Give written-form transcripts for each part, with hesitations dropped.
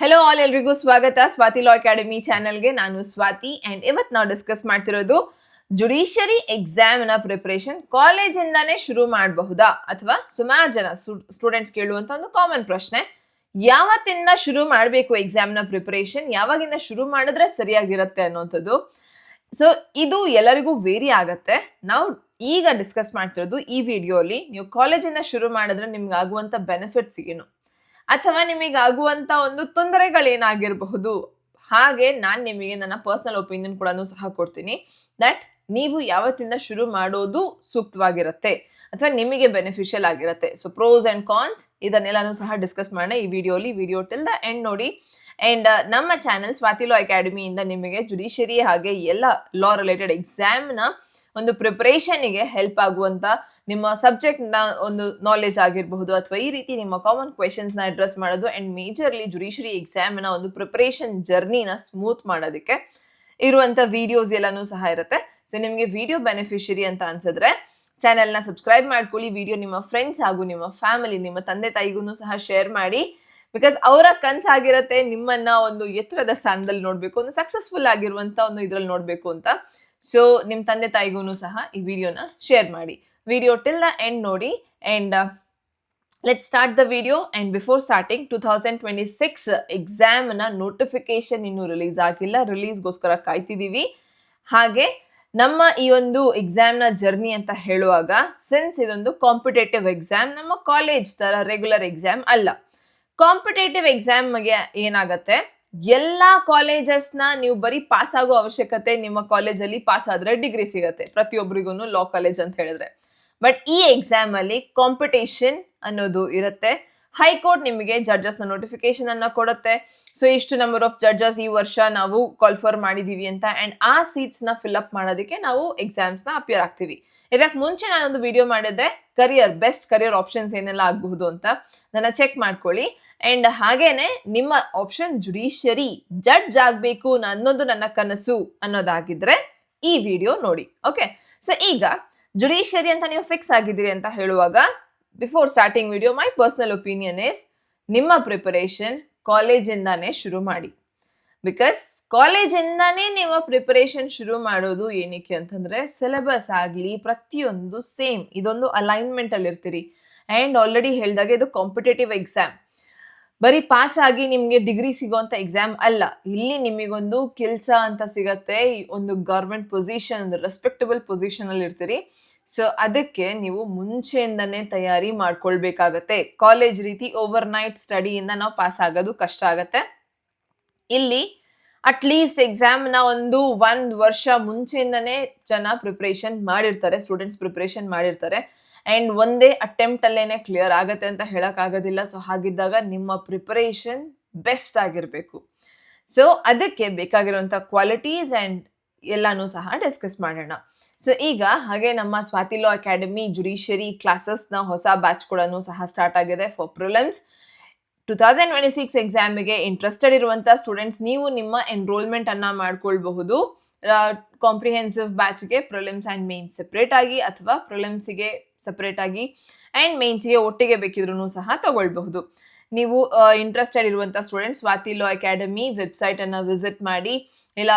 Hello all, ಎಲ್ರಿಗೂ ಸ್ವಾಗತ ಸ್ವಾತಿ ಲಾ academy ಚಾನೆಲ್ಗೆ. ನಾನು ಸ್ವಾತಿ ಅಂಡ್ ಇವತ್ತು ನಾವು ಡಿಸ್ಕಸ್ ಮಾಡ್ತಿರೋದು ಜುಡಿಷಿಯರಿ ಎಕ್ಸಾಮ್ನ ಪ್ರಿಪರೇಷನ್ ಕಾಲೇಜಿಂದಾನೇ ಶುರು ಮಾಡಬಹುದಾ ಅಥವಾ ಸುಮಾರು ಜನ ಸ್ಟೂಡೆಂಟ್ಸ್ ಕೇಳುವಂತ ಒಂದು ಕಾಮನ್ ಪ್ರಶ್ನೆ. ಯಾವತ್ತಿಂದ ಶುರು ಮಾಡಬೇಕು ಎಕ್ಸಾಮ್ನ ಪ್ರಿಪರೇಷನ್, ಯಾವಾಗಿಂದ ಶುರು ಮಾಡಿದ್ರೆ ಸರಿಯಾಗಿರುತ್ತೆ ಅನ್ನೋಂಥದ್ದು. ಸೊ ಇದು ಎಲ್ಲರಿಗೂ ವೇರಿ ಆಗತ್ತೆ. ನಾವು ಈಗ ಡಿಸ್ಕಸ್ ಮಾಡ್ತಿರೋದು ಈ ವಿಡಿಯೋಲಿ ನೀವು ಕಾಲೇಜಿಂದ ಶುರು ಮಾಡಿದ್ರೆ ನಿಮ್ಗೆ ಆಗುವಂತ ಬೆನಿಫಿಟ್ಸ್ ಏನು ಅಥವಾ ನಿಮಗೆ ಆಗುವಂತ ಒಂದು ತೊಂದರೆಗಳೇನಾಗಿರಬಹುದು. ಹಾಗೆ ನಾನು ನಿಮಗೆ ನನ್ನ ಪರ್ಸನಲ್ ಒಪಿನಿಯನ್ ಕೂಡ ಸಹ ಕೊಡ್ತೀನಿ ದಟ್ ನೀವು ಯಾವತ್ತಿಂದ ಶುರು ಮಾಡೋದು ಸೂಕ್ತವಾಗಿರುತ್ತೆ ಅಥವಾ ನಿಮಗೆ ಬೆನಿಫಿಷಿಯಲ್ ಆಗಿರುತ್ತೆ. ಸೊ ಪ್ರೋಸ್ ಅಂಡ್ ಕಾನ್ಸ್ ಇದನ್ನೆಲ್ಲಾನು ಸಹ ಡಿಸ್ಕಸ್ ಮಾಡೋಣ ಈ ವಿಡಿಯೋಲಿ. ವಿಡಿಯೋ ಟಿಲ್ ದ ಎಂಡ್ ನೋಡಿ. ಅಂಡ್ ನಮ್ಮ ಚಾನೆಲ್ ಸ್ವಾತಿ ಲಾ ಅಕಾಡೆಮಿಯಿಂದ ನಿಮಗೆ ಜುಡಿಷಿಯರಿ ಹಾಗೆ ಎಲ್ಲ ಲಾ ರಿಲೇಟೆಡ್ ಎಕ್ಸಾಮ್ನ ಒಂದು ಪ್ರಿಪರೇಷನ್ಗೆ ಹೆಲ್ಪ್ ಆಗುವಂತ ನಿಮ್ಮ ಸಬ್ಜೆಕ್ಟ್ ನ ಒಂದು ನಾಲೆಜ್ ಆಗಿರಬಹುದು ಅಥವಾ ಈ ರೀತಿ ನಿಮ್ಮ ಕಾಮನ್ ಕ್ವೆಶನ್ಸ್ ನ ಅಡ್ರೆಸ್ ಮಾಡೋದು ಅಂಡ್ ಮೇಜರ್ಲಿ ಜುಡಿಷಿಯರಿ ಎಕ್ಸಾಮ್ ನ ಒಂದು ಪ್ರಿಪರೇಷನ್ ಜರ್ನಿನ ಸ್ಮೂತ್ ಮಾಡೋದಕ್ಕೆ ಇರುವಂತ ವಿಡಿಯೋಸ್ ಎಲ್ಲಾನು ಸಹ ಇರುತ್ತೆ. ಸೊ ನಿಮಗೆ ವಿಡಿಯೋ ಬೆನಿಫಿಷರಿ ಅಂತ ಅನ್ಸಿದ್ರೆ ಚಾನೆಲ್ನ ಸಬ್ಸ್ಕ್ರೈಬ್ ಮಾಡ್ಕೊಳ್ಳಿ. ವಿಡಿಯೋ ನಿಮ್ಮ ಫ್ರೆಂಡ್ಸ್ ಹಾಗೂ ನಿಮ್ಮ ಫ್ಯಾಮಿಲಿ, ನಿಮ್ಮ ತಂದೆ ತಾಯಿಗೂ ಸಹ ಶೇರ್ ಮಾಡಿ. ಬಿಕಾಸ್ ಅವರ ಕನ್ಸಾಗಿರತ್ತೆ ನಿಮ್ಮನ್ನ ಒಂದು ಎತ್ತರದ ಸ್ಥಾನದಲ್ಲಿ ನೋಡ್ಬೇಕು, ಒಂದು ಸಕ್ಸಸ್ಫುಲ್ ಆಗಿರುವಂತ ಒಂದು ಇದ್ರಲ್ಲಿ ನೋಡ್ಬೇಕು ಅಂತ. ಸೊ ನಿಮ್ ತಂದೆ ತಾಯಿಗೂ ಸಹ ಈ ವಿಡಿಯೋನ ಶೇರ್ ಮಾಡಿ. ವಿಡಿಯೋ ಟಿಲ್ ದ ಎಂಡ್ ನೋಡಿ and let's start the video. And before starting 2026 exam ನ ನೋಟಿಫಿಕೇಶನ್ ಇನ್ನೂ ರಿಲೀಸ್ ಆಗಿಲ್ಲ, ರಿಲೀಸ್ಗೋಸ್ಕರ ಕಾಯ್ತಿದೀವಿ. ಹಾಗೆ ನಮ್ಮ ಈ ಒಂದು ಎಕ್ಸಾಮ್ ನ ಜರ್ನಿ ಅಂತ ಹೇಳುವಾಗ, ಸಿನ್ಸ್ ಇದೊಂದು ಕಾಂಪಿಟೇಟಿವ್ ಎಕ್ಸಾಮ್, ನಮ್ಮ ಕಾಲೇಜ್ ತರ ರೆಗ್ಯುಲರ್ ಎಕ್ಸಾಮ್ ಅಲ್ಲ. ಕಾಂಪಿಟೇಟಿವ್ ಎಕ್ಸಾಮ್ಗೆ ಏನಾಗತ್ತೆ, ಎಲ್ಲಾ ಕಾಲೇಜಸ್ ನ ನೀವು ಬರೀ ಪಾಸ್ ಆಗೋ ಅವಶ್ಯಕತೆ, ನಿಮ್ಮ ಕಾಲೇಜಲ್ಲಿ ಪಾಸ್ ಆದ್ರೆ ಡಿಗ್ರಿ ಸಿಗತ್ತೆ ಪ್ರತಿಯೊಬ್ಬರಿಗೂ ಲಾ ಕಾಲೇಜ್ ಅಂತ ಹೇಳಿದ್ರೆ. ಬಟ್ ಈ ಎಕ್ಸಾಮ್ ಅಲ್ಲಿ ಕಾಂಪಿಟೇಷನ್ ಅನ್ನೋದು ಇರುತ್ತೆ. ಹೈಕೋರ್ಟ್ ನಿಮಗೆ ಜಡ್ಜಸ್ ನ ನೋಟಿಫಿಕೇಶನ್ ಅನ್ನ ಕೊಡುತ್ತೆ. ಸೊ ಇಷ್ಟು ನಂಬರ್ ಆಫ್ ಜಡ್ಜಸ್ ಈ ವರ್ಷ ನಾವು ಕಾಲ್ಫರ್ ಮಾಡಿದೀವಿ ಅಂತ, ಅಂಡ್ ಆ ಸೀಟ್ಸ್ ನ ಫಿಲ್ ಅಪ್ ಮಾಡೋದಕ್ಕೆ ನಾವು ಎಕ್ಸಾಮ್ಸ್ ನ ಅಪಿಯರ್ ಆಗ್ತೀವಿ. ಇದಕ್ಕೆ ಮುಂಚೆ ನಾನೊಂದು ವಿಡಿಯೋ ಮಾಡಿದ್ದೆ ಬೆಸ್ಟ್ ಕರಿಯರ್ ಆಪ್ಷನ್ಸ್ ಏನೆಲ್ಲ ಆಗಬಹುದು ಅಂತ, ನನ್ನ ಚೆಕ್ ಮಾಡ್ಕೊಳ್ಳಿ. ಅಂಡ್ ಹಾಗೇನೆ ನಿಮ್ಮ ಆಪ್ಷನ್ ಜುಡಿಷಿಯರಿ ಜಡ್ಜ್ ಆಗ್ಬೇಕು ಅನ್ನೋದು ನನ್ನ ಕನಸು ಅನ್ನೋದಾಗಿದ್ರೆ ಈ ವಿಡಿಯೋ ನೋಡಿ. ಓಕೆ, ಸೊ ಈಗ ಜುಡಿಷಿಯರಿ ಅಂತ ನೀವು ಫಿಕ್ಸ್ ಆಗಿದ್ದೀರಿ ಅಂತ ಹೇಳುವಾಗ, before starting video my personal opinion is ನಿಮ್ಮ ಪ್ರಿಪರೇಷನ್ ಕಾಲೇಜಿಂದಾನೇ ಶುರು ಮಾಡಿ. ಬಿಕಾಸ್ ಕಾಲೇಜಿಂದಾನೇ ನೀವು ಪ್ರಿಪರೇಷನ್ ಶುರು ಮಾಡೋದು ಏನಕ್ಕೆ ಅಂತಂದ್ರೆ, ಸಿಲೆಬಸ್ ಆಗಲಿ ಪ್ರತಿಯೊಂದು ಸೇಮ್, ಇದೊಂದು ಅಲೈನ್ಮೆಂಟ್ ಅಲ್ಲಿ ಇರ್ತೀರಿ. ಅಂಡ್ ಆಲ್ರೆಡಿ ಹೇಳಿದಾಗ ಇದು ಕಾಂಪಿಟೇಟಿವ್ ಎಕ್ಸಾಮ್, ಬರೀ ಪಾಸ್ ಆಗಿ ನಿಮ್ಗೆ ಡಿಗ್ರಿ ಸಿಗೋಂತ ಎಕ್ಸಾಮ್ ಅಲ್ಲ. ಇಲ್ಲಿ ನಿಮಗೊಂದು ಕೆಲಸ ಅಂತ ಸಿಗತ್ತೆ, ಒಂದು ಗವರ್ಮೆಂಟ್ ಪೊಸಿಷನ್, ಒಂದು ರೆಸ್ಪೆಕ್ಟಬಲ್ ಪೊಸಿಷನ್ ಅಲ್ಲಿ ಇರ್ತೀರಿ. ಸೊ ಅದಕ್ಕೆ ನೀವು ಮುಂಚೆಯಿಂದನೇ ತಯಾರಿ ಮಾಡ್ಕೊಳ್ಬೇಕಾಗತ್ತೆ. ಕಾಲೇಜ್ ರೀತಿ ಓವರ್ ನೈಟ್ ಸ್ಟಡಿಯಿಂದ ನಾವು ಪಾಸ್ ಆಗೋದು ಕಷ್ಟ ಆಗತ್ತೆ. ಇಲ್ಲಿ ಅಟ್ಲೀಸ್ಟ್ ಎಕ್ಸಾಮ್ ನ ಒಂದು ವರ್ಷ ಮುಂಚೆಯಿಂದನೇ ಜನ ಪ್ರಿಪರೇಷನ್ ಮಾಡಿರ್ತಾರೆ, ಸ್ಟೂಡೆಂಟ್ಸ್ ಪ್ರಿಪರೇಷನ್ ಮಾಡಿರ್ತಾರೆ. ಅಂಡ್ ಒಂದೇ ಅಟೆಂಪ್ಟ್ ಅಲ್ಲೇನೆ ಕ್ಲಿಯರ್ ಆಗತ್ತೆ ಅಂತ ಹೇಳಕ್ ಆಗೋದಿಲ್ಲ. ಸೊ ಹಾಗಿದ್ದಾಗ ನಿಮ್ಮ ಪ್ರಿಪರೇಷನ್ ಬೆಸ್ಟ್ ಆಗಿರ್ಬೇಕು. ಸೊ ಅದಕ್ಕೆ ಬೇಕಾಗಿರುವಂತ ಕ್ವಾಲಿಟೀಸ್ ಅಂಡ್ ಎಲ್ಲಾನು ಸಹ ಡಿಸ್ಕಸ್ ಮಾಡೋಣ. ಸೊ ಈಗ ಹಾಗೆ ನಮ್ಮ ಸ್ವಾತಿ ಲಾ ಅಕಾಡೆಮಿ ಜುಡಿಷಿಯರಿ ಕ್ಲಾಸಸ್ ನ ಹೊಸ ಬ್ಯಾಚ್ ಕೂಡ ಸಹ ಸ್ಟಾರ್ಟ್ ಆಗಿದೆ ಫಾರ್ ಪ್ರಿಲಿಮ್ಸ್ 2026 ಎಕ್ಸಾಮ್ಗೆ ಇಂಟ್ರೆಸ್ಟೆಡ್ ಇರುವಂತ ಸ್ಟೂಡೆಂಟ್ಸ್ ನೀವು ನಿಮ್ಮ ಎನ್ರೋಲ್ಮೆಂಟ್ ಅನ್ನ ಮಾಡ್ಕೊಳ್ಬಹುದು. ಕಾಂಪ್ರಿಹೆನ್ಸಿವ್ ಬ್ಯಾಚ್ಗೆ ಪ್ರಿಲಿಮ್ಸ್ ಅಂಡ್ ಮೇನ್ಸ್ ಸೆಪರೇಟ್ ಆಗಿ, ಅಥವಾ ಪ್ರಿಲಿಮ್ಸ್ಗೆ ಸೆಪರೇಟ್ ಆಗಿ ಅಂಡ್ ಮೇನ್ಸ್ಗೆ ಒಟ್ಟಿಗೆ ಬೇಕಿದ್ರು ಸಹ ತಗೊಳ್ಬಹುದು. ನೀವು ಇಂಟ್ರೆಸ್ಟೆಡ್ ಇರುವಂತ ಸ್ಟೂಡೆಂಟ್ಸ್ ಸ್ವಾತಿ ಲಾ ಅಕಾಡೆಮಿ ವೆಬ್ಸೈಟ್ ಅನ್ನ ವಿಸಿಟ್ ಮಾಡಿ, ಇಲ್ಲ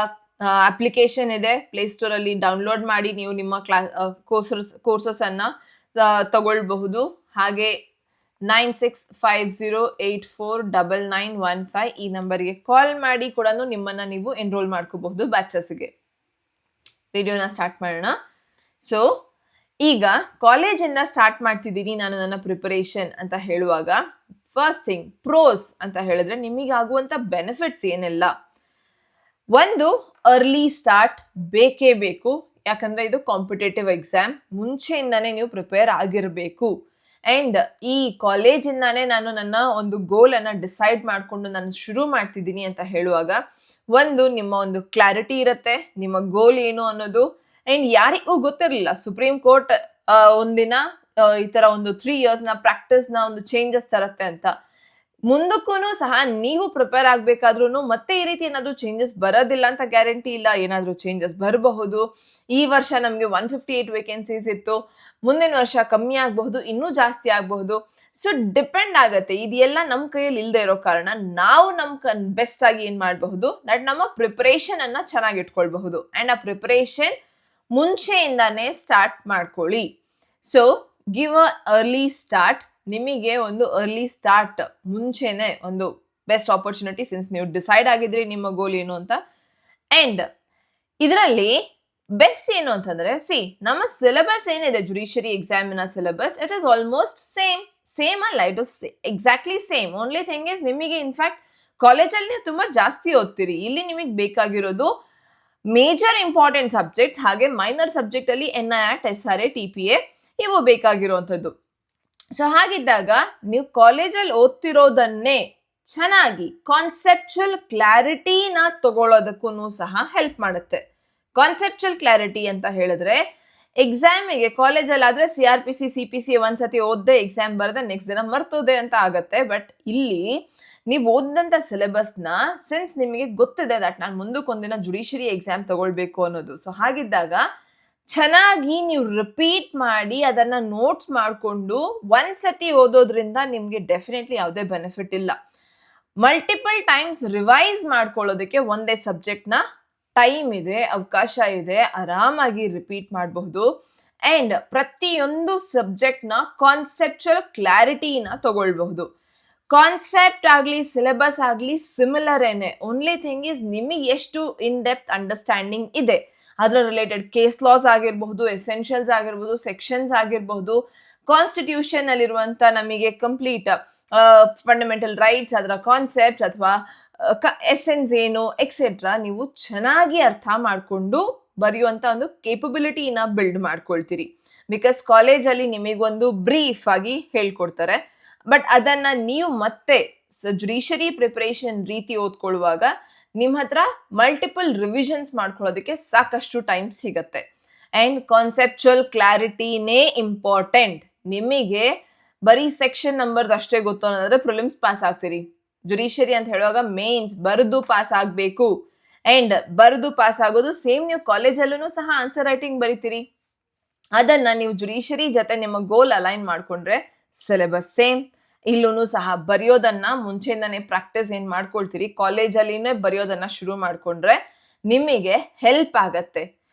ಅಪ್ಲಿಕೇಶನ್ ಇದೆ ಪ್ಲೇಸ್ಟೋರ್ ಅಲ್ಲಿ ಡೌನ್ಲೋಡ್ ಮಾಡಿ ನೀವು ನಿಮ್ಮ ಕೋರ್ಸಸ್ ಅನ್ನ ತಗೊಳ್ಬಹುದು. ಹಾಗೆ 9650849915 ಈ ನಂಬರ್ಗೆ ಕಾಲ್ ಮಾಡಿ ಕೂಡ ನಿಮ್ಮನ್ನ ನೀವು ಎನ್ರೋಲ್ ಮಾಡ್ಕೋಬಹುದು ಬ್ಯಾಚಸ್ಗೆ. ವಿಡಿಯೋನ ಸ್ಟಾರ್ಟ್ ಮಾಡೋಣ. ಸೊ ಈಗ ಕಾಲೇಜಿಂದ ಸ್ಟಾರ್ಟ್ ಮಾಡ್ತಿದ್ದೀನಿ ನಾನು ನನ್ನ ಪ್ರಿಪರೇಷನ್ ಅಂತ ಹೇಳುವಾಗ, ಫಸ್ಟ್ ಥಿಂಗ್ ಪ್ರೋಸ್ ಅಂತ ಹೇಳಿದ್ರೆ ನಿಮಗೆ ಆಗುವಂತ ಬೆನಿಫಿಟ್ಸ್ ಏನೆಲ್ಲ. ಒಂದು, ಅರ್ಲಿ ಸ್ಟಾರ್ಟ್ ಬೇಕೇ ಬೇಕು. ಯಾಕಂದ್ರೆ ಇದು ಕಾಂಪಿಟೇಟಿವ್ ಎಕ್ಸಾಮ್, ಮುಂಚೆಯಿಂದಾನೇ ನೀವು ಪ್ರಿಪೇರ್ ಆಗಿರಬೇಕು. ಅಂಡ್ ಈ ಕಾಲೇಜಿಂದಾನೇ ನಾನು ನನ್ನ ಒಂದು ಗೋಲ್ ಅನ್ನ ಡಿಸೈಡ್ ಮಾಡ್ಕೊಂಡು ನಾನು ಶುರು ಮಾಡ್ತಿದ್ದೀನಿ ಅಂತ ಹೇಳುವಾಗ, ಒಂದು ನಿಮ್ಮ ಒಂದು ಕ್ಲಾರಿಟಿ ಇರುತ್ತೆ, ನಿಮ್ಮ ಗೋಲ್ ಏನು ಅನ್ನೋದು. ಅಂಡ್ ಯಾರಿಗೂ ಗೊತ್ತಿರಲಿಲ್ಲ ಸುಪ್ರೀಂ ಕೋರ್ಟ್ ಒಂದಿನ ಈ ತರ ಒಂದು 3 years ನ ಪ್ರಾಕ್ಟೀಸ್ ನ ಒಂದು ಚೇಂಜಸ್ ತರತ್ತೆ ಅಂತ. ಮುಂದಕ್ಕೂ ಸಹ ನೀವು ಪ್ರಿಪೇರ್ ಆಗ್ಬೇಕಾದ್ರೂ ಮತ್ತೆ ಈ ರೀತಿ ಏನಾದ್ರು ಚೇಂಜಸ್ ಬರೋದಿಲ್ಲ ಅಂತ ಗ್ಯಾರಂಟಿ ಇಲ್ಲ, ಏನಾದ್ರು ಚೇಂಜಸ್ ಬರಬಹುದು. ಈ ವರ್ಷ ನಮ್ಗೆ 158 ವೇಕೆನ್ಸೀಸ್ ಇತ್ತು, ಮುಂದಿನ ವರ್ಷ ಕಮ್ಮಿ ಆಗಬಹುದು, ಇನ್ನೂ ಜಾಸ್ತಿ ಆಗಬಹುದು. ಸೊ ಡಿಪೆಂಡ್ ಆಗತ್ತೆ, ಇದೆಲ್ಲ ನಮ್ಮ ಕೈಯಲ್ಲಿ ಇಲ್ಲದೆ ಇರೋ ಕಾರಣ ನಾವು ಬೆಸ್ಟ್ ಆಗಿ ಏನ್ ಮಾಡಬಹುದು, ದಟ್ ನಮ್ಮ ಪ್ರಿಪರೇಷನ್ ಅನ್ನ ಚೆನ್ನಾಗಿ ಇಟ್ಕೊಳ್ಬಹುದು. ಅಂಡ್ ಆ ಪ್ರಿಪರೇಷನ್ ಮುಂಚೆಯಿಂದಾನೇ ಸ್ಟಾರ್ಟ್ ಮಾಡ್ಕೊಳ್ಳಿ. So give a early start. ನಿಮಗೆ ಒಂದು ಅರ್ಲಿ ಸ್ಟಾರ್ಟ್ ಮುಂಚೆನೆ ಒಂದು ಬೆಸ್ಟ್ ಆಪರ್ಚುನಿಟಿ, ಸಿನ್ಸ್ ನೀವು ಡಿಸೈಡ್ ಆಗಿದ್ರಿ ನಿಮ್ಮ ಗೋಲ್ ಏನು ಅಂತ. ಅಂಡ್ ಇದರಲ್ಲಿ ಬೆಸ್ಟ್ ಏನು ಅಂತಂದ್ರೆ, ನಮ್ಮ ಸಿಲೆಬಸ್ ಏನಿದೆ, ಜುಡಿಷಿಯರಿ ಎಕ್ಸಾಮಿನ syllabus, it is almost same ಅಲ್ಲ, it is exactly same. Only thing is ನಿಮಗೆ ಇನ್ಫ್ಯಾಕ್ಟ್ ಕಾಲೇಜಲ್ಲಿ ನೀವು ತುಂಬಾ ಜಾಸ್ತಿ ಓದ್ತೀರಿ. ಇಲ್ಲಿ ನಿಮಗೆ ಬೇಕಾಗಿರೋದು ಮೇಜರ್ ಇಂಪಾರ್ಟೆಂಟ್ ಸಬ್ಜೆಕ್ಟ್ಸ್, ಹಾಗೆ ಮೈನರ್ ಸಬ್ಜೆಕ್ಟ್ ಅಲ್ಲಿ NIAT, SRA, TPA ಇವು ಬೇಕಾಗಿರುವಂಥದ್ದು. ಸೊ ಹಾಗಿದ್ದಾಗ ನೀವು ಕಾಲೇಜಲ್ಲಿ ಓದ್ತಿರೋದನ್ನೇ ಚೆನ್ನಾಗಿ ಕಾನ್ಸೆಪ್ಚುಯಲ್ ಕ್ಲಾರಿಟಿನ ತಗೊಳ್ಳೋದಕ್ಕೂ ಸಹ ಹೆಲ್ಪ್ ಮಾಡುತ್ತೆ. ಕಾನ್ಸೆಪ್ಚುಯಲ್ ಕ್ಲಾರಿಟಿ ಅಂತ ಹೇಳಿದ್ರೆ, ಎಕ್ಸಾಮಿಗೆ ಕಾಲೇಜಲ್ಲಿ ಆದ್ರೆ CRPC, CPC ಒಂದ್ಸತಿ ಓದ್ದೆ ಎಕ್ಸಾಮ್ ಬರೆದ ನೆಕ್ಸ್ಟ್ ದಿನ ಮರ್ತೋದೆ ಅಂತ ಆಗತ್ತೆ. ಬಟ್ ಇಲ್ಲಿ ನೀವು ಓದಂತ ಸಿಲೆಬಸ್ನ ಸಿನ್ಸ್ ನಿಮಗೆ ಗೊತ್ತಿದೆ ದಟ್ ನಾನು ಮುಂದಕ್ಕೊಂದಿನ ಜುಡಿಷಿಯರಿ ಎಕ್ಸಾಮ್ ತಗೊಳ್ಬೇಕು ಅನ್ನೋದು. ಸೊ ಹಾಗಿದ್ದಾಗ ಚೆನ್ನಾಗಿ ನೀವು ರಿಪೀಟ್ ಮಾಡಿ ಅದನ್ನ ನೋಟ್ಸ್ ಮಾಡಿಕೊಂಡು ಒಂದ್ಸತಿ ಓದೋದ್ರಿಂದ ನಿಮ್ಗೆ ಡೆಫಿನೆಟ್ಲಿ ಯಾವುದೇ ಬೆನಿಫಿಟ್ ಇಲ್ಲ. ಮಲ್ಟಿಪಲ್ ಟೈಮ್ಸ್ ರಿವೈಸ್ ಮಾಡ್ಕೊಳ್ಳೋದಕ್ಕೆ ಒಂದೇ ಸಬ್ಜೆಕ್ಟ್ನ ಟೈಮ್ ಇದೆ, ಅವಕಾಶ ಇದೆ, ಆರಾಮಾಗಿ ರಿಪೀಟ್ ಮಾಡಬಹುದು. ಅಂಡ್ ಪ್ರತಿಯೊಂದು ಸಬ್ಜೆಕ್ಟ್ನ ಕಾನ್ಸೆಪ್ಚುಯಲ್ ಕ್ಲಾರಿಟಿನ ತಗೊಳ್ಬಹುದು. ಕಾನ್ಸೆಪ್ಟ್ ಆಗಲಿ ಸಿಲೆಬಸ್ ಆಗಲಿ ಸಿಮಿಲರ್ ಏನೆ. ಓನ್ಲಿ ಥಿಂಗ್ ಇಸ್ ನಿಮಗೆ ಎಷ್ಟು ಇನ್ ಡೆಪ್ತ್ ಅಂಡರ್ಸ್ಟ್ಯಾಂಡಿಂಗ್ ಇದೆ, ಅದರ ರಿಲೇಟೆಡ್ ಕೇಸ್ ಲಾಸ್ ಆಗಿರಬಹುದು, ಎಸೆನ್ಷಿಯಲ್ಸ್ ಆಗಿರಬಹುದು, ಸೆಕ್ಷನ್ಸ್ ಆಗಿರಬಹುದು, ಕಾನ್ಸ್ಟಿಟ್ಯೂಷನ್ ಅಲ್ಲಿರುವಂತ ನಮಗೆ ಕಂಪ್ಲೀಟ್ ಫಂಡಮೆಂಟಲ್ ರೈಟ್ಸ್, ಅದರ ಕಾನ್ಸೆಪ್ಟ್ ಅಥವಾ ಎಸೆನ್ಸ್ ಏನು ಎಕ್ಸೆಟ್ರಾ ನೀವು ಚೆನ್ನಾಗಿ ಅರ್ಥ ಮಾಡಿಕೊಂಡು ಬರೆಯುವಂತ ಒಂದು ಕೇಪಬಿಲಿಟಿನ ಬಿಲ್ಡ್ ಮಾಡ್ಕೊಳ್ತೀರಿ. ಬಿಕಾಸ್ ಕಾಲೇಜಲ್ಲಿ ನಿಮಗೊಂದು ಬ್ರೀಫ್ ಆಗಿ ಹೇಳ್ಕೊಡ್ತಾರೆ, ಬಟ್ ಅದನ್ನ ನೀವು ಮತ್ತೆ ಜುಡಿಷಿಯರಿ ಪ್ರಿಪರೇಷನ್ ರೀತಿ ಓದ್ಕೊಳ್ಳುವಾಗ ನಿಮ್ಮ ಹತ್ರ ಮಲ್ಟಿಪಲ್ ರಿವಿಷನ್ಸ್ ಮಾಡ್ಕೊಳ್ಳೋದಕ್ಕೆ ಸಾಕಷ್ಟು ಟೈಮ್ ಸಿಗತ್ತೆ. ಅಂಡ್ ಕಾನ್ಸೆಪ್ಚುಯಲ್ ಕ್ಲಾರಿಟಿನೇ ಇಂಪಾರ್ಟೆಂಟ್. ನಿಮಗೆ ಬರೀ ಸೆಕ್ಷನ್ ನಂಬರ್ಸ್ ಅಷ್ಟೇ ಗೊತ್ತು ಅನ್ನೋದಾದ್ರೆ ಪ್ರಿಲಿಮ್ಸ್ ಪಾಸ್ ಆಗ್ತೀರಿ. ಜುಡಿಷಿಯರಿ ಅಂತ ಹೇಳುವಾಗ ಮೇನ್ಸ್ ಬರೆದು ಪಾಸ್ ಆಗಬೇಕು. ಅಂಡ್ ಬರೆದು ಪಾಸ್ ಆಗೋದು ಸೇಮ್ ನೀವು ಕಾಲೇಜಲ್ಲೂ ಸಹ ಆನ್ಸರ್ ರೈಟಿಂಗ್ ಬರೀತೀರಿ. ಅದನ್ನ ನೀವು ಜುಡಿಷಿಯರಿ ಜೊತೆ ನಿಮ್ಮ ಗೋಲ್ ಅಲೈನ್ ಮಾಡ್ಕೊಂಡ್ರೆ ಸಿಲೆಬಸ್ ಸೇಮ್. ಇಲ್ಲೂ ಸಹ ಬರೆಯೋದನ್ನ ಮುಂಚೆಯಿಂದಾನೇ ಪ್ರಾಕ್ಟೀಸ್ ಏನ್ ಮಾಡ್ಕೊಳ್ತೀರಿ, ಕಾಲೇಜಲ್ಲಿನೇ ಬರೆಯೋದನ್ನ ಶುರು ಮಾಡ್ಕೊಂಡ್ರೆ ನಿಮಗೆ ಹೆಲ್ಪ್ ಆಗತ್ತೆ.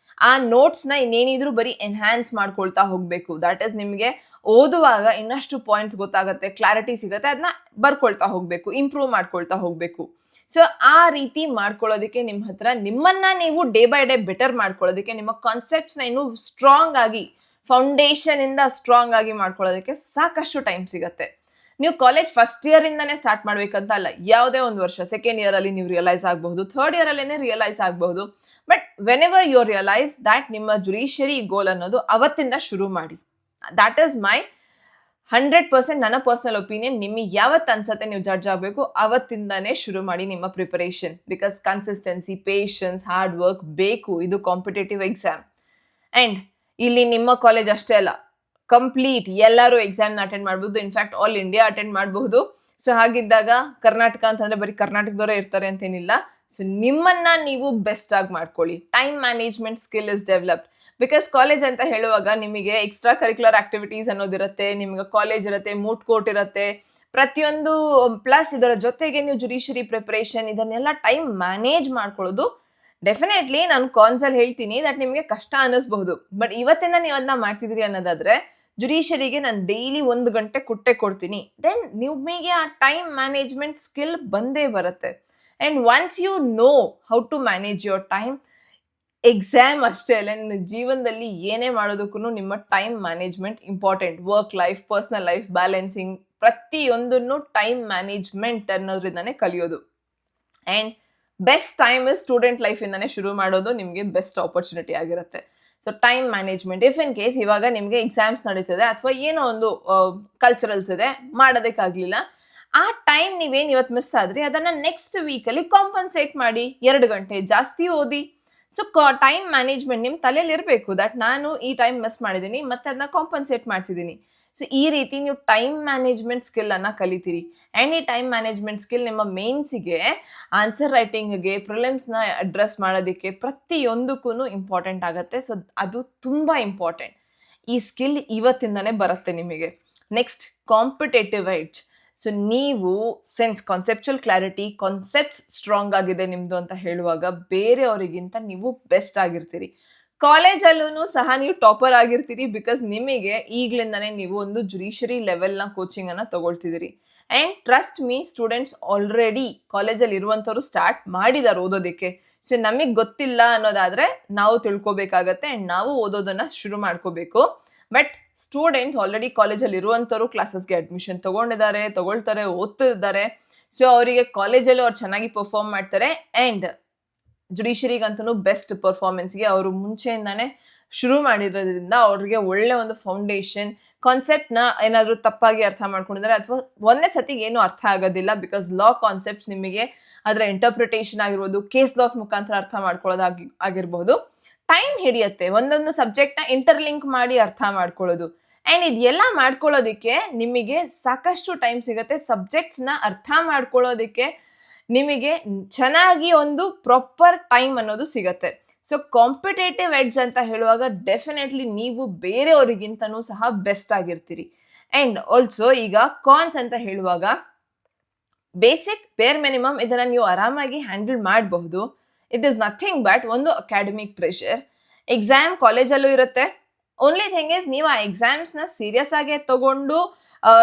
ಆ ನೋಟ್ಸ್ನ ಇನ್ನೇನಿದ್ರು ಬರೀ ಎನ್ಹ್ಯಾನ್ಸ್ ಮಾಡ್ಕೊಳ್ತಾ ಹೋಗ್ಬೇಕು. ದಟ್ ಇಸ್ ನಿಮಗೆ ಓದುವಾಗ ಇನ್ನಷ್ಟು ಪಾಯಿಂಟ್ಸ್ ಗೊತ್ತಾಗತ್ತೆ, ಕ್ಲಾರಿಟಿ ಸಿಗತ್ತೆ, ಅದನ್ನ ಬರ್ಕೊಳ್ತಾ ಹೋಗ್ಬೇಕು, ಇಂಪ್ರೂವ್ ಮಾಡ್ಕೊಳ್ತಾ ಹೋಗ್ಬೇಕು. ಸೊ ಆ ರೀತಿ ಮಾಡ್ಕೊಳ್ಳೋದಕ್ಕೆ ನಿಮ್ಮ ಹತ್ರ ನಿಮ್ಮನ್ನ ನೀವು ಡೇ ಬೈ ಡೇ ಬೆಟರ್ ಮಾಡ್ಕೊಳ್ಳೋದಕ್ಕೆ, ನಿಮ್ಮ ಕಾನ್ಸೆಪ್ಟ್ಸ್ನ ಇನ್ನೂ ಸ್ಟ್ರಾಂಗ್ ಆಗಿ ಫೌಂಡೇಶನ್ ಇಂದ ಸ್ಟ್ರಾಂಗ್ ಆಗಿ ಮಾಡ್ಕೊಳ್ಳೋದಕ್ಕೆ ಸಾಕಷ್ಟು ಟೈಮ್ ಸಿಗತ್ತೆ. ನೀವು ಕಾಲೇಜ್ ಫಸ್ಟ್ ಇಯರ್ ಇಂದಾನೇ ಸ್ಟಾರ್ಟ್ ಮಾಡ್ಬೇಕಂತ ಅಲ್ಲ. ಯಾವುದೇ ಒಂದು ವರ್ಷ, ಸೆಕೆಂಡ್ ಇಯರ್ ಅಲ್ಲಿ ನೀವು ರಿಯಲೈಸ್ ಆಗಬಹುದು, ಥರ್ಡ್ ಇಯರ್ ಅಲ್ಲೇನೆ ರಿಯಲೈಸ್ ಆಗಬಹುದು. But whenever you realise that ನಿಮ್ಮ ಜುಡಿಷಿಯರಿ ಗೋಲ್ ಅನ್ನೋದು ಅವತ್ತಿಂದ ಶುರು ಮಾಡಿ. ದ್ಯಾಟ್ ಈಸ್ ಮೈ 100% ನನ್ನ ಪರ್ಸನಲ್ ಒಪಿನಿಯನ್. ನಿಮಗೆ ಯಾವತ್ತು ಅನ್ಸತ್ತೆ ನೀವು ಜಡ್ಜ್ ಆಗಬೇಕು, ಅವತ್ತಿಂದಾನೇ ಶುರು ಮಾಡಿ ನಿಮ್ಮ preparation. Because consistency, patience, hard work ಬೇಕು. ಇದು ಕಾಂಪಿಟೇಟಿವ್ ಎಕ್ಸಾಮ್. ಅಂಡ್ ಇಲ್ಲಿ ನಿಮ್ಮ ಕಾಲೇಜ್ ಅಷ್ಟೇ ಅಲ್ಲ, ಕಂಪ್ಲೀಟ್ ಎಲ್ಲರೂ ಎಕ್ಸಾಮ್ನ ಅಟೆಂಡ್ ಮಾಡ್ಬೋದು. ಇನ್ಫ್ಯಾಕ್ಟ್ ಆಲ್ ಇಂಡಿಯಾ ಅಟೆಂಡ್ ಮಾಡಬಹುದು. ಸೊ ಹಾಗಿದ್ದಾಗ ಕರ್ನಾಟಕ ಅಂತಂದ್ರೆ ಬರೀ ಕರ್ನಾಟಕದವರೇ ಇರ್ತಾರೆ ಅಂತೇನಿಲ್ಲ. ಸೊ ನಿಮ್ಮನ್ನ ನೀವು ಬೆಸ್ಟ್ ಆಗಿ ಮಾಡ್ಕೊಳ್ಳಿ. Time management skill is developed. Because college ಅಂತ ಹೇಳುವಾಗ ನಿಮಗೆ ಎಕ್ಸ್ಟ್ರಾ ಕರಿಕ್ಯುಲರ್ ಆಕ್ಟಿವಿಟೀಸ್ ಅನ್ನೋದಿರುತ್ತೆ, ನಿಮಗೆ ಕಾಲೇಜ್ ಇರುತ್ತೆ, ಮೂಟ್ ಕೋರ್ಟ್ ಇರುತ್ತೆ, ಪ್ರತಿಯೊಂದು ಪ್ಲಸ್ ಇದರ ಜೊತೆಗೆ ನೀವು ಜುಡಿಷಿಯರಿ ಪ್ರಿಪರೇಷನ್ ಇದನ್ನೆಲ್ಲ ಟೈಮ್ ಮ್ಯಾನೇಜ್ ಮಾಡ್ಕೊಳ್ಳೋದು ಡೆಫಿನೆಟ್ಲಿ ನಾನು ಕಾನ್ಸಲ್ಲಿ ಹೇಳ್ತೀನಿ ದಟ್ ನಿಮಗೆ ಕಷ್ಟ ಅನ್ನಿಸ್ಬಹುದು. ಬಟ್ ಇವತ್ತಿಂದ ನೀವು ಅದನ್ನ ಮಾಡ್ತಿದ್ದೀರಿ ಅನ್ನೋದಾದ್ರೆ ಜುಡಿಷಿಯರಿಗೆ ನಾನು ಡೈಲಿ 1 ಗಂಟೆ ಕೊಡ್ತೀನಿ, ದೆನ್ ನಿಮಗೆ ಆ ಟೈಮ್ ಮ್ಯಾನೇಜ್ಮೆಂಟ್ ಸ್ಕಿಲ್ ಬಂದೇ ಬರುತ್ತೆ. And once you know how to manage your time, exam ಅಷ್ಟೇ ಅಲ್ಲ, ನಿಮ್ಮ ಜೀವನದಲ್ಲಿ ಏನೇ ಮಾಡೋದಕ್ಕೂ ನಿಮ್ಮ time management important. Work life, personal life balancing, ಪ್ರತಿಯೊಂದನ್ನು ಟೈಮ್ ಮ್ಯಾನೇಜ್ಮೆಂಟ್ ಅನ್ನೋದ್ರಿಂದಾನೇ ಕಲಿಯೋದು. And best time is student life ಇಂದಾನೆ ಶುರು ಮಾಡೋದು ನಿಮಗೆ ಬೆಸ್ಟ್ ಆಪರ್ಚುನಿಟಿ ಆಗಿರುತ್ತೆ. So time management, if in case ಇವಾಗ ನಿಮಗೆ ಎಕ್ಸಾಮ್ಸ್ ನಡೀತದೆ ಅಥವಾ ಏನೋ ಒಂದು ಕಲ್ಚರಲ್ಸ್ ಇದೆ, ಮಾಡೋದಕ್ಕಾಗ್ಲಿಲ್ಲ, ಆ ಟೈಮ್ ನೀವೇನು ಇವತ್ತು ಮಿಸ್ ಆದ್ರಿ ಅದನ್ನ ನೆಕ್ಸ್ಟ್ ವೀಕಲ್ಲಿ ಕಾಂಪನ್ಸೇಟ್ ಮಾಡಿ, 2 ಗಂಟೆ ಜಾಸ್ತಿ ಓದಿ. ಸೊ ಟೈಮ್ ಮ್ಯಾನೇಜ್ಮೆಂಟ್ ನಿಮ್ಮ ತಲೆಯಲ್ಲಿ ಇರಬೇಕು ದಟ್ ನಾನು ಈ ಟೈಮ್ ಮಿಸ್ ಮಾಡಿದ್ದೀನಿ ಮತ್ತೆ ಅದನ್ನ ಕಾಂಪನ್ಸೇಟ್ ಮಾಡ್ತಿದ್ದೀನಿ. ಸೊ ಈ ರೀತಿ ನೀವು ಟೈಮ್ ಮ್ಯಾನೇಜ್ಮೆಂಟ್ ಸ್ಕಿಲ್ ಅನ್ನ ಕಲಿತೀರಿ. ಆ್ಯಂಡ್ ಈ ಟೈಮ್ ಮ್ಯಾನೇಜ್ಮೆಂಟ್ ಸ್ಕಿಲ್ ನಿಮ್ಮ ಮೇನ್ಸಿಗೆ, ಆನ್ಸರ್ ರೈಟಿಂಗ್ಗೆ, ಪ್ರಿಲಿಮ್ಸ್ನ ಅಡ್ರೆಸ್ ಮಾಡೋದಕ್ಕೆ ಪ್ರತಿಯೊಂದಕ್ಕೂ ಇಂಪಾರ್ಟೆಂಟ್ ಆಗುತ್ತೆ. ಸೊ ಅದು ತುಂಬ ಇಂಪಾರ್ಟೆಂಟ್. ಈ ಸ್ಕಿಲ್ ಇವತ್ತಿಂದನೇ ಬರುತ್ತೆ ನಿಮಗೆ. Next competitive edge. ಸೊ ನೀವು sense conceptual clarity, concepts strong ಆಗಿದೆ ನಿಮ್ದು ಅಂತ ಹೇಳುವಾಗ ಬೇರೆಯವರಿಗಿಂತ ನೀವು ಬೆಸ್ಟ್ ಆಗಿರ್ತೀರಿ. ಕಾಲೇಜಲ್ಲೂ ಸಹ ನೀವು ಟಾಪರ್ ಆಗಿರ್ತೀರಿ, ಬಿಕಾಸ್ ನಿಮಗೆ ಈಗ್ಲಿಂದಾನೇ ನೀವು ಒಂದು ಜುಡಿಷರಿ ಲೆವೆಲ್ನ ಕೋಚಿಂಗ್ ಅನ್ನ ತಗೊಳ್ತಿದ್ದೀರಿ. And trust me, students already ಕಾಲೇಜಲ್ಲಿ ಇರುವಂಥವ್ರು ಸ್ಟಾರ್ಟ್ ಮಾಡಿದ್ದಾರೆ ಓದೋದಕ್ಕೆ. ಸೊ ನಮಗೆ ಗೊತ್ತಿಲ್ಲ ಅನ್ನೋದಾದ್ರೆ ನಾವು ತಿಳ್ಕೊಬೇಕಾಗತ್ತೆ ಅಂಡ್ ನಾವು ಓದೋದನ್ನ ಶುರು ಮಾಡ್ಕೋಬೇಕು. ಬಟ್ ಸ್ಟೂಡೆಂಟ್ಸ್ ಆಲ್ರೆಡಿ ಕಾಲೇಜಲ್ಲಿ ಇರುವಂಥವ್ರು ಕ್ಲಾಸಸ್ಗೆ ಅಡ್ಮಿಷನ್ ತಗೊಳ್ತಾರೆ, ಓದ್ತಿದ್ದಾರೆ. ಸೊ ಅವರಿಗೆ ಕಾಲೇಜಲ್ಲಿ ಅವ್ರು ಚೆನ್ನಾಗಿ ಪರ್ಫಾರ್ಮ್ ಮಾಡ್ತಾರೆ ಅಂಡ್ ಜುಡಿಷರಿಗಂತೂ ಬೆಸ್ಟ್ ಪರ್ಫಾರ್ಮೆನ್ಸ್ಗೆ ಅವರು ಮುಂಚೆಯಿಂದಾನೇ ಶುರು ಮಾಡಿರೋದ್ರಿಂದ ಅವ್ರಿಗೆ ಒಳ್ಳೆ ಒಂದು ಫೌಂಡೇಶನ್, ಕಾನ್ಸೆಪ್ಟ್ನ ಏನಾದರೂ ತಪ್ಪಾಗಿ ಅರ್ಥ ಮಾಡ್ಕೊಂಡಿದ್ದಾರೆ ಅಥವಾ ಒಂದೇ ಸತಿಗೆ ಏನು ಅರ್ಥ ಆಗೋದಿಲ್ಲ. ಬಿಕಾಸ್ ಲಾ ಕಾನ್ಸೆಪ್ಟ್ಸ್ ನಿಮಗೆ ಅದರ ಇಂಟರ್ಪ್ರಿಟೇಷನ್ ಆಗಿರ್ಬೋದು, ಕೇಸ್ ಲಾಸ್ ಮುಖಾಂತರ ಅರ್ಥ ಆಗಿರ್ಬೋದು, ಟೈಮ್ ಹಿಡಿಯುತ್ತೆ ಒಂದೊಂದು ಸಬ್ಜೆಕ್ಟ್ನ ಇಂಟರ್ಲಿಂಕ್ ಮಾಡಿ ಅರ್ಥ ಮಾಡ್ಕೊಳ್ಳೋದು. ಆ್ಯಂಡ್ ಇದೆಲ್ಲ ಮಾಡ್ಕೊಳ್ಳೋದಕ್ಕೆ ನಿಮಗೆ ಸಾಕಷ್ಟು ಟೈಮ್ ಸಿಗುತ್ತೆ. ಸಬ್ಜೆಕ್ಟ್ಸ್ನ ಅರ್ಥ ಮಾಡ್ಕೊಳ್ಳೋದಕ್ಕೆ ನಿಮಗೆ ಚೆನ್ನಾಗಿ ಒಂದು ಪ್ರಾಪರ್ ಟೈಮ್ ಅನ್ನೋದು ಸಿಗತ್ತೆ. ಸೊ ಕಾಂಪಿಟೇಟಿವ್ ಎಡ್ಜ್ ಅಂತ ಹೇಳುವಾಗ ಡೆಫಿನೆಟ್ಲಿ ನೀವು ಬೇರೆಯವರಿಗಿಂತನೂ ಸಹ ಬೆಸ್ಟ್ ಆಗಿರ್ತೀರಿ. ಆ್ಯಂಡ್ ಆಲ್ಸೋ ಈಗ ಕಾನ್ಸ್ ಅಂತ ಹೇಳುವಾಗ ಬೇಸಿಕ್ ಬೇರ್ ಮಿನಿಮಮ್ ಇದನ್ನು ನೀವು ಆರಾಮಾಗಿ ಹ್ಯಾಂಡಲ್ ಮಾಡಬಹುದು. ಇಟ್ ಈಸ್ ನಥಿಂಗ್ ಬಟ್ ಒಂದು ಅಕಾಡೆಮಿಕ್ ಪ್ರೆಷರ್. ಎಕ್ಸಾಮ್ ಕಾಲೇಜಲ್ಲೂ ಇರುತ್ತೆ. ಓನ್ಲಿ ಥಿಂಗ್ ಇಸ್ ನೀವು ಆ ಎಕ್ಸಾಮ್ಸ್ನ ಸೀರಿಯಸ್ ಆಗಿ ತಗೊಂಡು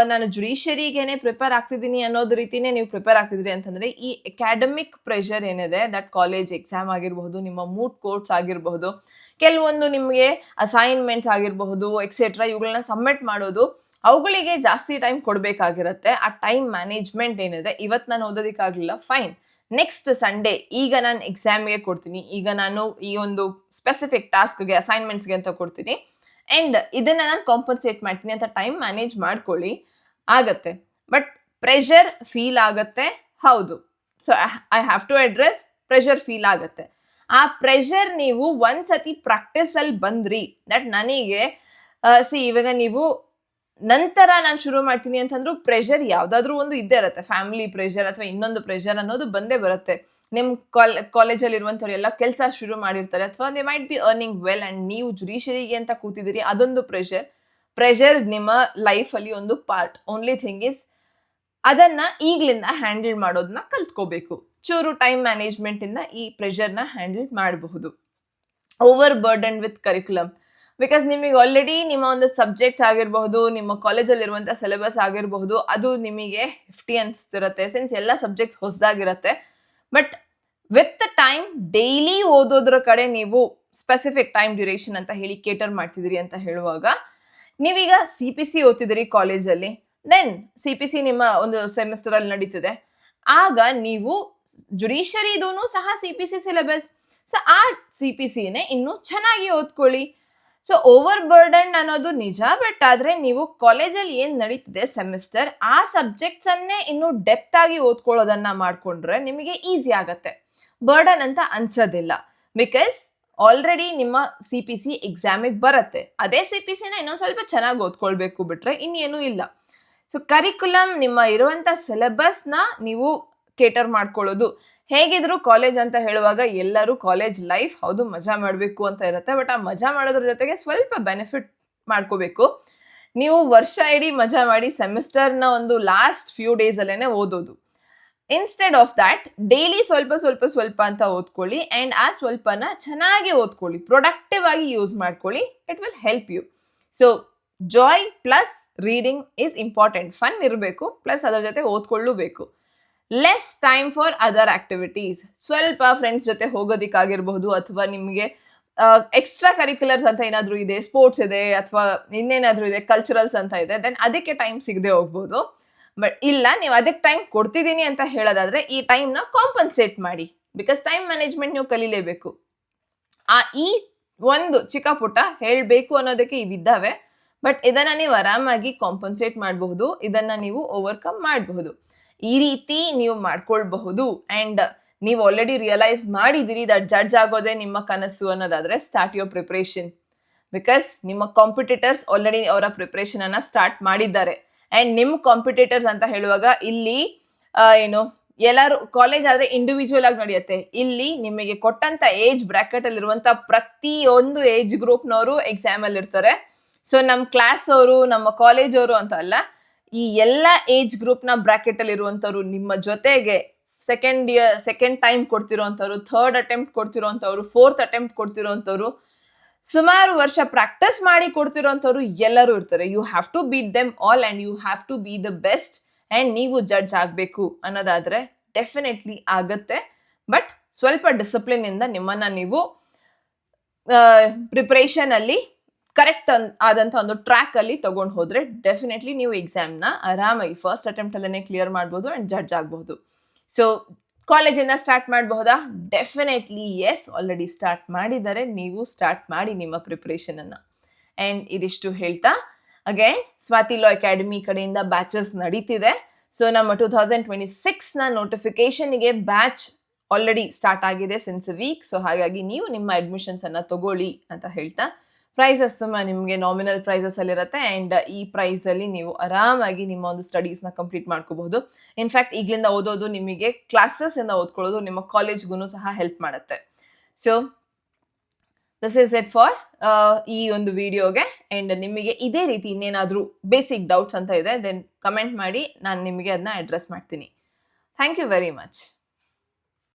ನಾನು ಜುಡಿಷರಿಗೇನೆ ಪ್ರಿಪೇರ್ ಆಗ್ತಿದ್ದೀನಿ ಅನ್ನೋದು ರೀತಿನೇ ನೀವು ಪ್ರಿಪೇರ್ ಆಗ್ತಿದ್ರಿ ಅಂತಂದರೆ ಈ ಅಕಾಡೆಮಿಕ್ ಪ್ರೆಷರ್ ಏನಿದೆ, ದಟ್ ಕಾಲೇಜ್ ಎಕ್ಸಾಮ್ ಆಗಿರಬಹುದು, ನಿಮ್ಮ ಮೂಟ್ ಕೋರ್ಟ್ಸ್ ಆಗಿರಬಹುದು, ಕೆಲವೊಂದು ನಿಮಗೆ ಅಸೈನ್ಮೆಂಟ್ಸ್ ಆಗಿರಬಹುದು ಎಕ್ಸೆಟ್ರಾ, ಇವುಗಳನ್ನ ಸಬ್ಮಿಟ್ ಮಾಡೋದು, ಅವುಗಳಿಗೆ ಜಾಸ್ತಿ ಟೈಮ್ ಕೊಡಬೇಕಾಗಿರುತ್ತೆ. ಆ ಟೈಮ್ ಮ್ಯಾನೇಜ್ಮೆಂಟ್ ಏನಿದೆ, ಇವತ್ತು ನಾನು ಓದೋದಕ್ಕಾಗಲಿಲ್ಲ, ಫೈನ್, ನೆಕ್ಸ್ಟ್ ಸಂಡೇ ಈಗ ನಾನು ಎಕ್ಸಾಮ್ಗೆ ಕೊಡ್ತೀನಿ, ಈಗ ನಾನು ಈ ಒಂದು ಸ್ಪೆಸಿಫಿಕ್ ಟಾಸ್ಕ್ಗೆ ಅಸೈನ್ಮೆಂಟ್ಸ್ಗೆ ಅಂತ ಕೊಡ್ತೀನಿ ಆ್ಯಂಡ್ ಇದನ್ನು ನಾನು ಕಾಂಪನ್ಸೇಟ್ ಮಾಡ್ತೀನಿ ಅಂತ ಟೈಮ್ ಮ್ಯಾನೇಜ್ ಮಾಡ್ಕೊಳ್ಳಿ, ಆಗತ್ತೆ. ಬಟ್ ಪ್ರೆಷರ್ ಫೀಲ್ ಆಗತ್ತೆ, ಹೌದು. So I have to address, pressure feel ಆಗತ್ತೆ. ಆ ಪ್ರೆಷರ್ ನೀವು ಒಂದ್ಸತಿ ಪ್ರಾಕ್ಟೀಸಲ್ಲಿ ಬಂದ್ರಿ, ದಟ್ ನನಗೆ ಇವಾಗ ನೀವು ನಂತರ ನಾನು ಶುರು ಮಾಡ್ತೀನಿ ಅಂತಂದ್ರೂ ಪ್ರೆಷರ್ ಯಾವುದಾದ್ರೂ ಒಂದು ಇದ್ದೇ ಇರುತ್ತೆ. ಫ್ಯಾಮಿಲಿ ಪ್ರೆಷರ್ ಅಥವಾ ಇನ್ನೊಂದು ಪ್ರೆಷರ್ ಅನ್ನೋದು ಬಂದೇ ಬರುತ್ತೆ. ನಿಮ್ಮ ಕಾಲೇಜಲ್ಲಿ ಇರುವಂಥವ್ರು ಎಲ್ಲ ಕೆಲಸ ಶುರು ಮಾಡಿರ್ತಾರೆ ಅಥವಾ they might be earning well and ನೀವು ಜುಡಿಷರಿಗೆ ಅಂತ ಕೂತಿದ್ದೀರಿ, ಅದೊಂದು ಪ್ರೆಷರ್ ನಿಮ್ಮ ಲೈಫಲ್ಲಿ ಒಂದು ಪಾರ್ಟ್. ಓನ್ಲಿ ಥಿಂಗ್ ಇಸ್ ಅದನ್ನು ಈಗಲಿಂದ ಹ್ಯಾಂಡಲ್ ಮಾಡೋದನ್ನ ಕಲ್ತ್ಕೋಬೇಕು. ಚೂರು ಟೈಮ್ ಮ್ಯಾನೇಜ್ಮೆಂಟಿಂದ ಈ ಪ್ರೆಷರ್ನ ಹ್ಯಾಂಡಲ್ ಮಾಡಬಹುದು. Over burden with curriculum, because ನಿಮಗೆ ಆಲ್ರೆಡಿ ನಿಮ್ಮ ಒಂದು ಸಬ್ಜೆಕ್ಟ್ಸ್ ಆಗಿರಬಹುದು, ನಿಮ್ಮ ಕಾಲೇಜಲ್ಲಿ ಇರುವಂಥ ಸಿಲೆಬಸ್ ಆಗಿರಬಹುದು, ಅದು ನಿಮಗೆ ಫಿಫ್ಟಿ ಅನಿಸ್ತಿರುತ್ತೆ ಸಿನ್ಸ್ ಎಲ್ಲ ಸಬ್ಜೆಕ್ಟ್ಸ್ ಹೊಸದಾಗಿರುತ್ತೆ. ಬಟ್ ವಿತ್ ಟೈಮ್ ಡೈಲಿ ಓದೋದ್ರ ಕಡೆ ನೀವು ಸ್ಪೆಸಿಫಿಕ್ ಟೈಮ್ ಡ್ಯೂರೇಷನ್ ಅಂತ ಹೇಳಿ ಕೇಟರ್ ಮಾಡ್ತಿದ್ದೀರಿ ಅಂತ ಹೇಳುವಾಗ, ನೀವೀಗ CPC ಓದ್ತಿದ್ದೀರಿ ಕಾಲೇಜಲ್ಲಿ, ದೆನ್ CPC ನಿಮ್ಮ ಒಂದು ಸೆಮಿಸ್ಟರಲ್ಲಿ ನಡೀತಿದೆ, ಆಗ ನೀವು ಜುಡಿಷರಿದೂ ಸಹ CPC ಸಿಲೆಬಸ್. ಸೊ ಆ CPCನೇ ಇನ್ನೂ ಚೆನ್ನಾಗಿ ಓದ್ಕೊಳ್ಳಿ. ಸೊ ಓವರ್ ಬರ್ಡನ್ ಅನ್ನೋದು ನಿಜ, ಬಟ್ ಆದರೆ ನೀವು ಕಾಲೇಜಲ್ಲಿ ಏನು ನಡೀತಿದೆ ಸೆಮಿಸ್ಟರ್, ಆ ಸಬ್ಜೆಕ್ಟ್ಸನ್ನೇ ಇನ್ನೂ ಡೆಪ್ತ್ ಆಗಿ ಓದ್ಕೊಳ್ಳೋದನ್ನ ಮಾಡಿಕೊಂಡ್ರೆ ನಿಮಗೆ ಈಸಿ ಆಗತ್ತೆ, ಬರ್ಡನ್ ಅಂತ ಅನ್ಸೋದಿಲ್ಲ. ಬಿಕಾಸ್ ಆಲ್ರೆಡಿ ನಿಮ್ಮ CPC ಎಕ್ಸಾಮಿಗೆ ಬರುತ್ತೆ, ಅದೇ CPCನ ಇನ್ನೊಂದು ಸ್ವಲ್ಪ ಚೆನ್ನಾಗಿ ಓದ್ಕೊಳ್ಬೇಕು, ಬಿಟ್ರೆ ಇನ್ನೇನೂ ಇಲ್ಲ. ಸೊ ಕರಿಕ್ಯುಲಮ್ ನಿಮ್ಮ ಇರುವಂಥ ಸಿಲೆಬಸ್ನ ನೀವು ಕೇಟರ್ ಮಾಡ್ಕೊಳ್ಳೋದು. ಹೇಗಿದ್ರು ಕಾಲೇಜ್ ಅಂತ ಹೇಳುವಾಗ ಎಲ್ಲರೂ ಕಾಲೇಜ್ ಲೈಫ್ ಹೌದು ಮಜಾ ಮಾಡಬೇಕು ಅಂತ ಇರುತ್ತೆ, ಬಟ್ ಆ ಮಜಾ ಮಾಡೋದ್ರ ಜೊತೆಗೆ ಸ್ವಲ್ಪ ಬೆನಿಫಿಟ್ ಮಾಡ್ಕೋಬೇಕು. ನೀವು ವರ್ಷ ಇಡೀ ಮಜಾ ಮಾಡಿ ಸೆಮಿಸ್ಟರ್ನ ಒಂದು ಲಾಸ್ಟ್ ಫ್ಯೂ ಡೇಸಲ್ಲೇ ಓದೋದು, ಇನ್ಸ್ಟೆಡ್ ಆಫ್ ದ್ಯಾಟ್ ಡೈಲಿ ಸ್ವಲ್ಪ ಅಂತ ಓದ್ಕೊಳ್ಳಿ ಆ್ಯಂಡ್ ಆ ಸ್ವಲ್ಪನ ಚೆನ್ನಾಗಿ ಓದ್ಕೊಳ್ಳಿ, ಪ್ರೊಡಕ್ಟಿವ್ ಆಗಿ ಯೂಸ್ ಮಾಡ್ಕೊಳ್ಳಿ. It will help you. So joy plus reading is important. Fun ಇರಬೇಕು, ಪ್ಲಸ್ ಅದರ ಜೊತೆ ಓದ್ಕೊಳ್ಳಬೇಕು. Less time for other activities, ಸ್ವಲ್ಪ ಫ್ರೆಂಡ್ಸ್ ಜೊತೆ ಹೋಗೋದಕ್ಕಾಗಿರ್ಬಹುದು ಅಥವಾ ನಿಮಗೆ ಎಕ್ಸ್ಟ್ರಾ ಕರಿಕ್ಯುಲರ್ಸ್ ಅಂತ ಏನಾದರೂ ಇದೆ, ಸ್ಪೋರ್ಟ್ಸ್ ಇದೆ ಅಥವಾ ಇನ್ನೇನಾದರೂ ಇದೆ, ಕಲ್ಚರಲ್ಸ್ ಅಂತ ಇದೆ, ದೆನ್ ಅದಕ್ಕೆ ಟೈಮ್ ಸಿಗದೆ ಹೋಗ್ಬೋದು. ಬಟ್ ಇಲ್ಲ, ನೀವು ಅದಕ್ಕೆ ಟೈಮ್ ಕೊಡ್ತಿದ್ದೀನಿ ಅಂತ ಹೇಳೋದಾದ್ರೆ ಈ ಟೈಮ್ನ ಕಾಂಪನ್ಸೇಟ್ ಮಾಡಿ, ಬಿಕಾಸ್ ಟೈಮ್ ಮ್ಯಾನೇಜ್ಮೆಂಟ್ ನೀವು ಕಲಿಲೇಬೇಕು. ಈ ಒಂದು ಚಿಕ್ಕ ಪುಟ್ಟ ಹೇಳಬೇಕು ಅನ್ನೋದಕ್ಕೆ ಇವಿದ್ದಾವೆ, ಬಟ್ ಇದನ್ನು ನೀವು ಆರಾಮಾಗಿ ಕಾಂಪನ್ಸೇಟ್ ಮಾಡಬಹುದು, ಇದನ್ನು ನೀವು ಓವರ್ಕಮ್ ಮಾಡಬಹುದು. ಈ ರೀತಿ ನೀವು ಮಾಡ್ಕೊಳ್ಬಹುದು. ಆ್ಯಂಡ್ ನೀವು ಆಲ್ರೆಡಿ ರಿಯಲೈಸ್ ಮಾಡಿದಿರಿ ದಟ್ ಜಡ್ಜ್ ಆಗೋದೇ ನಿಮ್ಮ ಕನಸು ಅನ್ನೋದಾದರೆ ಸ್ಟಾರ್ಟ್ ಯುವರ್ ಪ್ರಿಪ್ರೇಷನ್. ಬಿಕಾಸ್ ನಿಮ್ಮ ಕಾಂಪಿಟೇಟರ್ಸ್ ಆಲ್ರೆಡಿ ಅವರ ಪ್ರಿಪ್ರೇಷನನ್ನು ಸ್ಟಾರ್ಟ್ ಮಾಡಿದ್ದಾರೆ. ಆ್ಯಂಡ್ ನಿಮ್ಮ ಕಾಂಪಿಟೇಟರ್ಸ್ ಅಂತ ಹೇಳುವಾಗ ಇಲ್ಲಿ ಎಲ್ಲರೂ ಕಾಲೇಜ್ ಆದರೆ ಇಂಡಿವಿಜುವಲ್ ಆಗಿ ನಡೆಯುತ್ತೆ. ಇಲ್ಲಿ ನಿಮಗೆ ಕೊಟ್ಟಂಥ ಏಜ್ ಬ್ರ್ಯಾಕೆಟಲ್ಲಿರುವಂಥ ಪ್ರತಿಯೊಂದು ಏಜ್ ಗ್ರೂಪ್ನವರು ಎಕ್ಸಾಮಲ್ಲಿ ಇರ್ತಾರೆ. ಸೊ ನಮ್ಮ ಕ್ಲಾಸ್ ಅವರು, ನಮ್ಮ ಕಾಲೇಜ್ ಅವರು ಅಂತ ಅಲ್ಲ, ಈ ಎಲ್ಲ ಏಜ್ ಗ್ರೂಪ್ನ ಬ್ರಾಕೆಟಲ್ಲಿ ಇರುವಂಥವ್ರು, ನಿಮ್ಮ ಜೊತೆಗೆ ಸೆಕೆಂಡ್ ಟೈಮ್ ಕೊಡ್ತಿರೋಂಥವ್ರು, ಥರ್ಡ್ ಅಟೆಂಪ್ಟ್ ಕೊಡ್ತಿರೋಂಥವ್ರು, ಫೋರ್ತ್ ಅಟೆಂಪ್ಟ್ ಕೊಡ್ತಿರೋಂಥವ್ರು, ಸುಮಾರು ವರ್ಷ ಪ್ರಾಕ್ಟೀಸ್ ಮಾಡಿ ಕೊಡ್ತಿರೋಂಥವ್ರು ಎಲ್ಲರೂ ಇರ್ತಾರೆ. You have to beat them all and you have to be the best and ನೀವು ಜಡ್ಜ್ ಆಗಬೇಕು ಅನ್ನೋದಾದರೆ ಡೆಫಿನೆಟ್ಲಿ ಆಗುತ್ತೆ. ಬಟ್ ಸ್ವಲ್ಪ ಡಿಸಿಪ್ಲಿನಿಂದ ನಿಮ್ಮನ್ನು ನೀವು ಪ್ರಿಪ್ರೇಷನಲ್ಲಿ ಕರೆಕ್ಟ್ ಆದಂಥ ಒಂದು ಟ್ರ್ಯಾಕಲ್ಲಿ ತೊಗೊಂಡು ಹೋದರೆ ಡೆಫಿನೆಟ್ಲಿ ನೀವು ಎಕ್ಸಾಮ್ನ ಆರಾಮಾಗಿ ಫಸ್ಟ್ ಅಟೆಂಪ್ಟಲ್ಲೇ ಕ್ಲಿಯರ್ ಮಾಡ್ಬೋದು ಆ್ಯಂಡ್ ಜಡ್ಜ್ ಆಗಬಹುದು. ಸೊ ಕಾಲೇಜಿಂದ ಸ್ಟಾರ್ಟ್ ಮಾಡಬಹುದಾ? ಡೆಫಿನೆಟ್ಲಿ ಎಸ್, ಆಲ್ರೆಡಿ ಸ್ಟಾರ್ಟ್ ಮಾಡಿದ್ದಾರೆ. ನೀವು ಸ್ಟಾರ್ಟ್ ಮಾಡಿ ನಿಮ್ಮ ಪ್ರಿಪ್ರೇಷನನ್ನು. ಆ್ಯಂಡ್ ಇದಿಷ್ಟು ಹೇಳ್ತಾ ಅಗೇನ್ ಸ್ವಾತಿ ಲಾ ಅಕಾಡೆಮಿ ಕಡೆಯಿಂದ ಬ್ಯಾಚಸ್ ನಡೀತಿದೆ. ಸೊ ನಮ್ಮ 2026ನ ನೋಟಿಫಿಕೇಶನ್ಗೆ ಬ್ಯಾಚ್ ಆಲ್ರೆಡಿ ಸ್ಟಾರ್ಟ್ ಆಗಿದೆ ಸಿನ್ಸ್ ವೀಕ್. ಸೊ ಹಾಗಾಗಿ ನೀವು ನಿಮ್ಮ ಅಡ್ಮಿಷನ್ಸನ್ನು ತಗೊಳ್ಳಿ ಅಂತ ಹೇಳ್ತಾ, ಪ್ರೈಸಸ್ ನಿಮಗೆ ನಾಮಿನಲ್ ಪ್ರೈಸಸ್ ಅಲ್ಲಿರುತ್ತೆ ಆ್ಯಂಡ್ ಈ ಪ್ರೈಸಲ್ಲಿ ನೀವು ಆರಾಮಾಗಿ ನಿಮ್ಮ ಒಂದು ಸ್ಟಡೀಸ್ನ ಕಂಪ್ಲೀಟ್ ಮಾಡ್ಕೋಬಹುದು. ಇನ್ಫ್ಯಾಕ್ಟ್ ಈಗಲಿಂದ ಓದೋದು ನಿಮಗೆ ಕ್ಲಾಸಸ್ಸಿಂದ ಓದ್ಕೊಳ್ಳೋದು ನಿಮ್ಮ ಕಾಲೇಜ್ಗೂ ಸಹ ಹೆಲ್ಪ್ ಮಾಡುತ್ತೆ. So this is it for ಈ ಒಂದು ವಿಡಿಯೋಗೆ. ಆ್ಯಂಡ್ ನಿಮಗೆ ಇದೇ ರೀತಿ ಇನ್ನೇನಾದರೂ ಬೇಸಿಕ್ ಡೌಟ್ಸ್ ಅಂತ ಇದೆ, ದೆನ್ ಕಮೆಂಟ್ ಮಾಡಿ, ನಾನು ನಿಮಗೆ ಅದನ್ನ ಅಡ್ರೆಸ್ ಮಾಡ್ತೀನಿ. Thank you very much.